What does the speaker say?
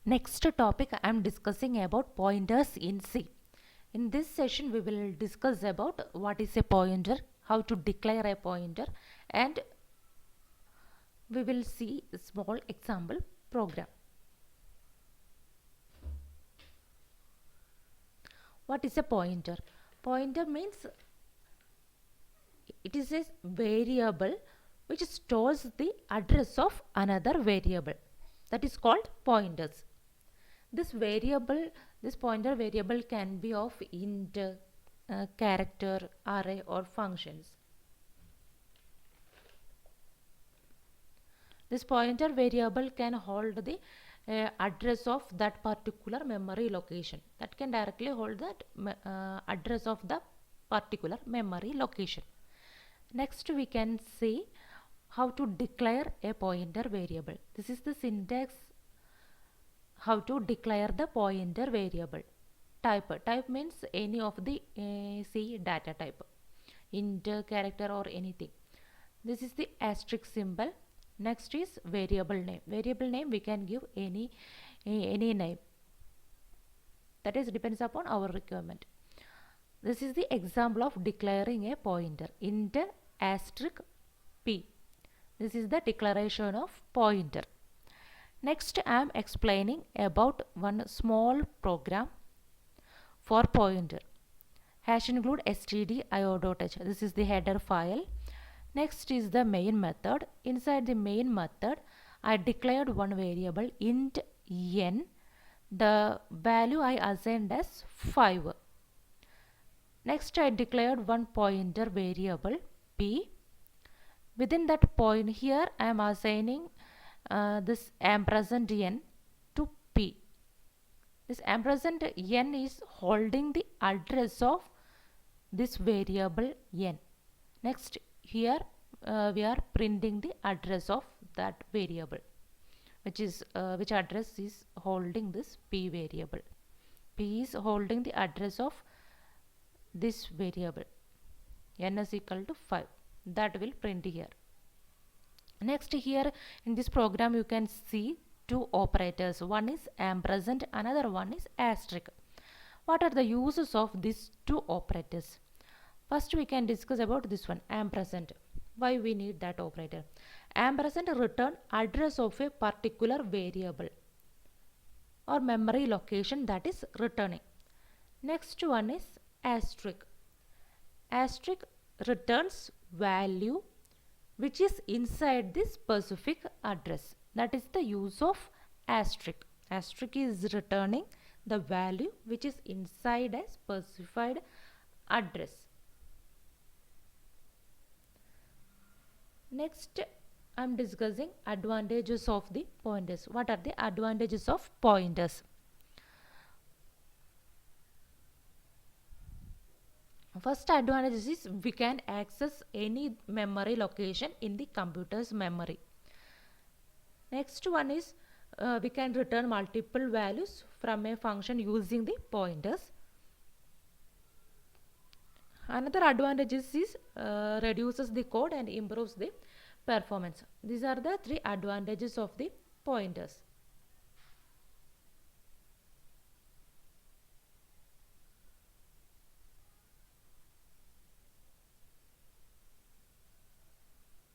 Next topic I am discussing about pointers in C. In this session we will discuss about what is a pointer, how to declare a pointer, and we will see a small example program. What is a pointer? Pointer means it is a variable which stores the address of another variable. That is called pointers. This pointer variable can be of int, character, array or functions. This pointer variable can hold the address of that particular memory location. That can directly hold that address of the particular memory location. Next we can see how to declare a pointer variable. This is the syntax how to declare the pointer variable. Type means any of the C data type, int, character or anything. This is the asterisk symbol. Next is variable name. Variable name we can give any name. That is depends upon our requirement. This is the example of declaring a pointer. Int asterisk p. This is the declaration of pointer. Next I am explaining about one small program for pointer. Hash include stdio.h. This is the header file. Next is the main method. Inside the main method I declared one variable int n. The value I assigned as 5. Next I declared one pointer variable p. Within that point here I am assigning this ampersand n to p. This ampersand n is holding the address of this variable n. Next here we are printing the address of that variable, which address is holding this p variable. P is holding the address of this variable n is equal to 5. That will print here. Next here in this program you can see two operators. One is ampersand, another one is asterisk. What are the uses of these two operators? First we can discuss about this one, ampersand. Why we need that operator? Ampersand return address of a particular variable or memory location that is returning. Next one is asterisk. Asterisk returns value which is inside this specific address. That is the use of asterisk. Asterisk is returning the value which is inside a specified address. Next I am discussing advantages of the pointers. What are the advantages of pointers? First advantage is we can access any memory location in the computer's memory. Next one is we can return multiple values from a function using the pointers. Another advantage is reduces the code and improves the performance. These are the three advantages of the pointers.